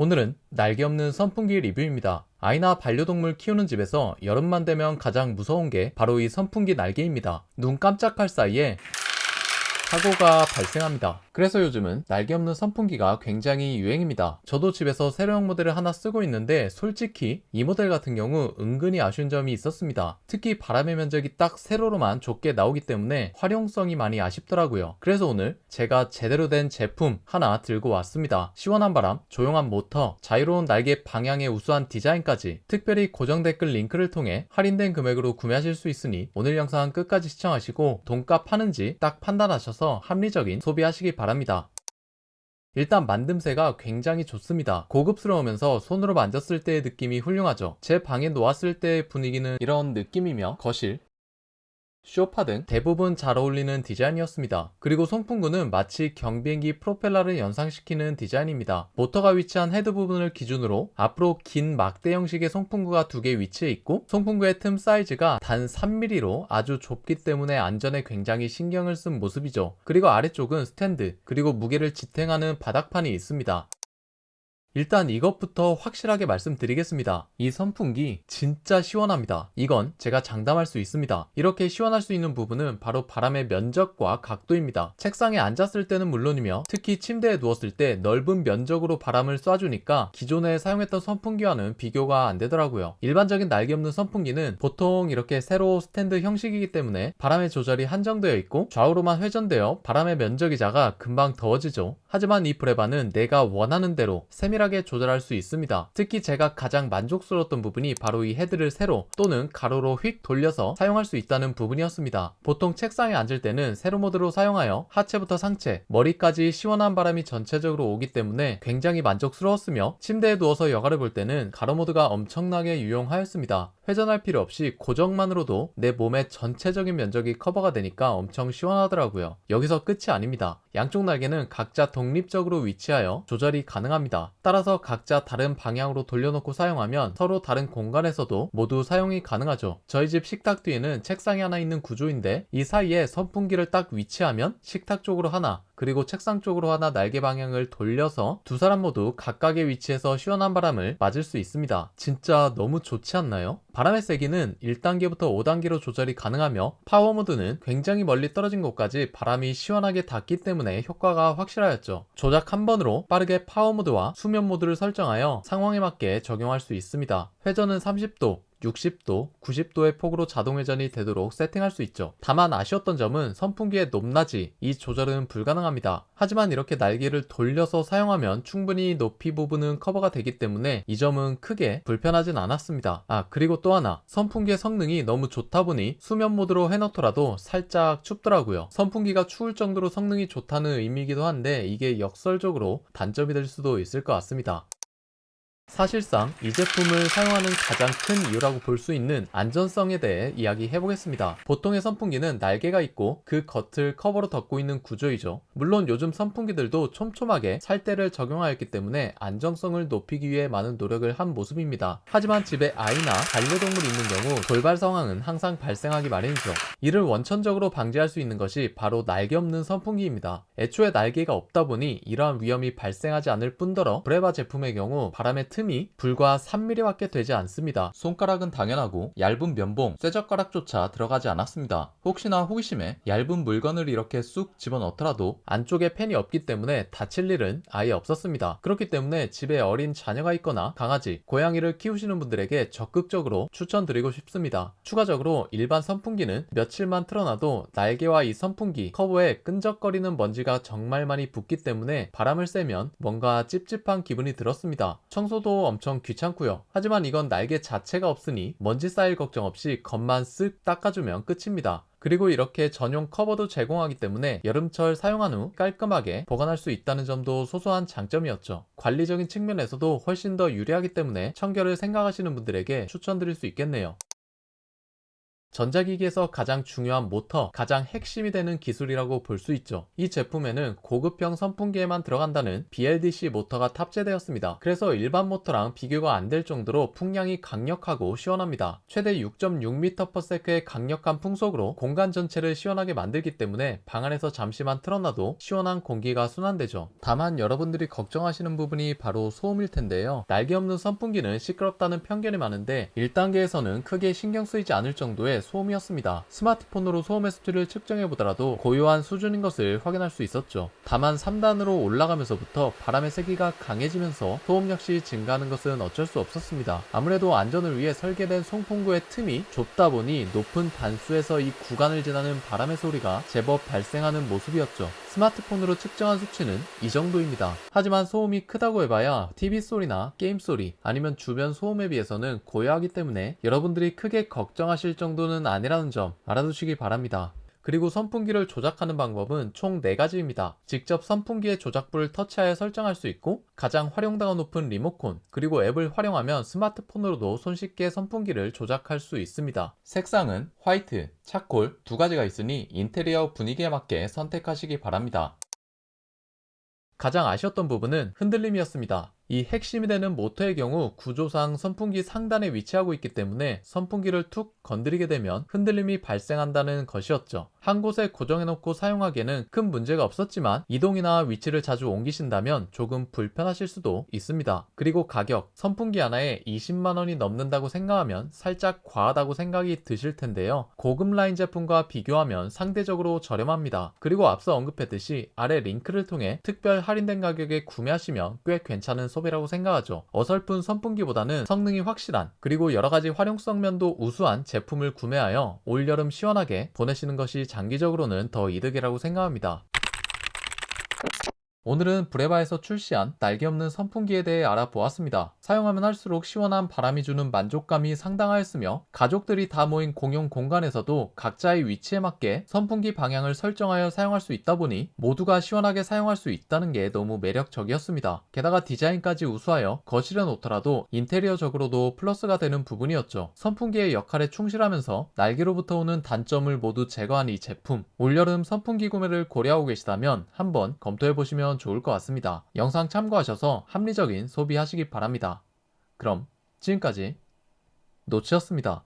오늘은 날개 없는 선풍기 리뷰입니다. 아이나 반려동물 키우는 집에서 여름만 되면 가장 무서운 게 바로 이 선풍기 날개입니다. 눈 깜짝할 사이에 사고가 발생합니다. 그래서 요즘은 날개 없는 선풍기가 굉장히 유행입니다. 저도 집에서 세로형 모델을 하나 쓰고 있는데 솔직히 이 모델 같은 경우 은근히 아쉬운 점이 있었습니다. 특히 바람의 면적이 딱 세로로만 좁게 나오기 때문에 활용성이 많이 아쉽더라고요. 그래서 오늘 제가 제대로 된 제품 하나 들고 왔습니다. 시원한 바람, 조용한 모터, 자유로운 날개 방향의 우수한 디자인까지 특별히 고정 댓글 링크를 통해 할인된 금액으로 구매하실 수 있으니 오늘 영상 끝까지 시청하시고 돈값 하는지 딱 판단하셔서 합리적인 소비하시기 바랍니다. 일단 만듦새가 굉장히 좋습니다. 고급스러우면서 손으로 만졌을 때의 느낌이 훌륭하죠. 제 방에 놓았을 때의 분위기는 이런 느낌이며 거실, 소파 등 대부분 잘 어울리는 디자인이었습니다. 그리고 송풍구는 마치 경비행기 프로펠러를 연상시키는 디자인입니다. 모터가 위치한 헤드 부분을 기준으로 앞으로 긴 막대 형식의 송풍구가 두 개 위치해 있고 송풍구의 틈 사이즈가 단 3mm로 아주 좁기 때문에 안전에 굉장히 신경을 쓴 모습이죠. 그리고 아래쪽은 스탠드, 그리고 무게를 지탱하는 바닥판이 있습니다. 일단 이것부터 확실하게 말씀드리겠습니다. 이 선풍기 진짜 시원합니다. 이건 제가 장담할 수 있습니다. 이렇게 시원할 수 있는 부분은 바로 바람의 면적과 각도입니다. 책상에 앉았을 때는 물론이며 특히 침대에 누웠을 때 넓은 면적으로 바람을 쏴주니까 기존에 사용했던 선풍기와는 비교가 안 되더라고요. 일반적인 날개 없는 선풍기는 보통 이렇게 세로 스탠드 형식이기 때문에 바람의 조절이 한정되어 있고 좌우로만 회전되어 바람의 면적이 작아 금방 더워지죠. 하지만 이 브레바는 내가 원하는 대로 세밀하게 조절할 수 있습니다. 특히 제가 가장 만족스러웠던 부분이 바로 이 헤드를 세로 또는 가로로 휙 돌려서 사용할 수 있다는 부분이었습니다. 보통 책상에 앉을 때는 세로 모드로 사용하여 하체부터 상체, 머리까지 시원한 바람이 전체적으로 오기 때문에 굉장히 만족스러웠으며 침대에 누워서 영화를 볼 때는 가로 모드가 엄청나게 유용하였습니다. 회전할 필요 없이 고정만으로도 내 몸의 전체적인 면적이 커버가 되니까 엄청 시원하더라고요. 여기서 끝이 아닙니다. 양쪽 날개는 각자 독립적으로 위치하여 조절이 가능합니다. 따라서 각자 다른 방향으로 돌려놓고 사용하면 서로 다른 공간에서도 모두 사용이 가능하죠. 저희 집 식탁 뒤에는 책상이 하나 있는 구조인데 이 사이에 선풍기를 딱 위치하면 식탁 쪽으로 하나, 그리고 책상 쪽으로 하나 날개 방향을 돌려서 두 사람 모두 각각의 위치에서 시원한 바람을 맞을 수 있습니다. 진짜 너무 좋지 않나요? 바람의 세기는 1단계부터 5단계로 조절이 가능하며 파워 모드는 굉장히 멀리 떨어진 곳까지 바람이 시원하게 닿기 때문에 효과가 확실하였죠. 조작 한 번으로 빠르게 파워 모드와 수면 모드를 설정하여 상황에 맞게 적용할 수 있습니다. 회전은 30도, 60도, 90도의 폭으로 자동 회전이 되도록 세팅할 수 있죠. 다만 아쉬웠던 점은 선풍기의 높낮이, 이 조절은 불가능합니다. 하지만 이렇게 날개를 돌려서 사용하면 충분히 높이 부분은 커버가 되기 때문에 이 점은 크게 불편하진 않았습니다. 그리고 또 하나, 선풍기의 성능이 너무 좋다 보니 수면 모드로 해놓더라도 살짝 춥더라고요. 선풍기가 추울 정도로 성능이 좋다는 의미이기도 한데 이게 역설적으로 단점이 될 수도 있을 것 같습니다. 사실상 이 제품을 사용하는 가장 큰 이유라고 볼 수 있는 안전성에 대해 이야기해보겠습니다. 보통의 선풍기는 날개가 있고 그 겉을 커버로 덮고 있는 구조이죠. 물론 요즘 선풍기들도 촘촘하게 살대를 적용하였기 때문에 안정성을 높이기 위해 많은 노력을 한 모습입니다. 하지만 집에 아이나 반려동물이 있는 경우 돌발 상황은 항상 발생하기 마련이죠. 이를 원천적으로 방지할 수 있는 것이 바로 날개 없는 선풍기입니다. 애초에 날개가 없다 보니 이러한 위험이 발생하지 않을 뿐더러 브레바 제품의 경우 바람의 틈이 불과 3mm밖에 되지 않습니다. 손가락은 당연하고 얇은 면봉, 쇠젓가락조차 들어가지 않았습니다. 혹시나 호기심에 얇은 물건을 이렇게 쑥 집어넣더라도 안쪽에 팬이 없기 때문에 다칠 일은 아예 없었습니다. 그렇기 때문에 집에 어린 자녀가 있거나 강아지, 고양이를 키우시는 분들에게 적극적으로 추천드리고 싶습니다. 추가적으로 일반 선풍기는 며칠만 틀어놔도 날개와 이 선풍기 커버에 끈적거리는 먼지가 정말 많이 붙기 때문에 바람을 쐬면 뭔가 찝찝한 기분이 들었습니다. 청소도 엄청 귀찮고요. 하지만 이건 날개 자체가 없으니 먼지 쌓일 걱정 없이 겉만 쓱 닦아주면 끝입니다. 그리고 이렇게 전용 커버도 제공하기 때문에 여름철 사용한 후 깔끔하게 보관할 수 있다는 점도 소소한 장점이었죠. 관리적인 측면에서도 훨씬 더 유리하기 때문에 청결을 생각하시는 분들에게 추천드릴 수 있겠네요. 전자기기에서 가장 중요한 모터, 가장 핵심이 되는 기술이라고 볼 수 있죠. 이 제품에는 고급형 선풍기에만 들어간다는 BLDC 모터가 탑재되었습니다. 그래서 일반 모터랑 비교가 안 될 정도로 풍량이 강력하고 시원합니다. 최대 6.6m/s의 강력한 풍속으로 공간 전체를 시원하게 만들기 때문에 방 안에서 잠시만 틀어놔도 시원한 공기가 순환되죠. 다만 여러분들이 걱정하시는 부분이 바로 소음일 텐데요. 날개 없는 선풍기는 시끄럽다는 편견이 많은데 1단계에서는 크게 신경 쓰이지 않을 정도의 소음이었습니다. 스마트폰으로 소음의 수치를 측정해보더라도 고요한 수준인 것을 확인할 수 있었죠. 다만 3단으로 올라가면서부터 바람의 세기가 강해지면서 소음 역시 증가하는 것은 어쩔 수 없었습니다. 아무래도 안전을 위해 설계된 송풍구의 틈이 좁다 보니 높은 단수에서 이 구간을 지나는 바람의 소리가 제법 발생하는 모습이었죠. 스마트폰으로 측정한 수치는 이 정도입니다. 하지만 소음이 크다고 해봐야 TV 소리나 게임 소리 아니면 주변 소음에 비해서는 고요하기 때문에 여러분들이 크게 걱정하실 정도는 아니라는 점 알아두시기 바랍니다. 그리고 선풍기를 조작하는 방법은 총 4가지입니다. 직접 선풍기의 조작부를 터치하여 설정할 수 있고, 가장 활용도가 높은 리모컨, 그리고 앱을 활용하면 스마트폰으로도 손쉽게 선풍기를 조작할 수 있습니다. 색상은 화이트, 차콜 2가지가 있으니 인테리어 분위기에 맞게 선택하시기 바랍니다. 가장 아쉬웠던 부분은 흔들림이었습니다. 이 핵심이 되는 모터의 경우 구조상 선풍기 상단에 위치하고 있기 때문에 선풍기를 툭 건드리게 되면 흔들림이 발생한다는 것이었죠. 한 곳에 고정해놓고 사용하기에는 큰 문제가 없었지만 이동이나 위치를 자주 옮기신다면 조금 불편하실 수도 있습니다. 그리고 가격, 선풍기 하나에 20만원이 넘는다고 생각하면 살짝 과하다고 생각이 드실 텐데요. 고급 라인 제품과 비교하면 상대적으로 저렴합니다. 그리고 앞서 언급했듯이 아래 링크를 통해 특별 할인된 가격에 구매하시면 꽤 괜찮은 소비라고 생각하죠. 어설픈 선풍기보다는 성능이 확실한, 그리고 여러가지 활용성 면도 우수한 제품을 구매하여 올여름 시원하게 보내시는 것이 장기적으로는 더 이득이라고 생각합니다. 오늘은 브레바에서 출시한 날개 없는 선풍기에 대해 알아보았습니다. 사용하면 할수록 시원한 바람이 주는 만족감이 상당하였으며 가족들이 다 모인 공용 공간에서도 각자의 위치에 맞게 선풍기 방향을 설정하여 사용할 수 있다 보니 모두가 시원하게 사용할 수 있다는 게 너무 매력적이었습니다. 게다가 디자인까지 우수하여 거실에 놓더라도 인테리어적으로도 플러스가 되는 부분이었죠. 선풍기의 역할에 충실하면서 날개로부터 오는 단점을 모두 제거한 이 제품, 올여름 선풍기 구매를 고려하고 계시다면 한번 검토해보시면 좋을 것 같습니다. 영상 참고하셔서 합리적인 소비하시기 바랍니다. 그럼 지금까지 노치였습니다.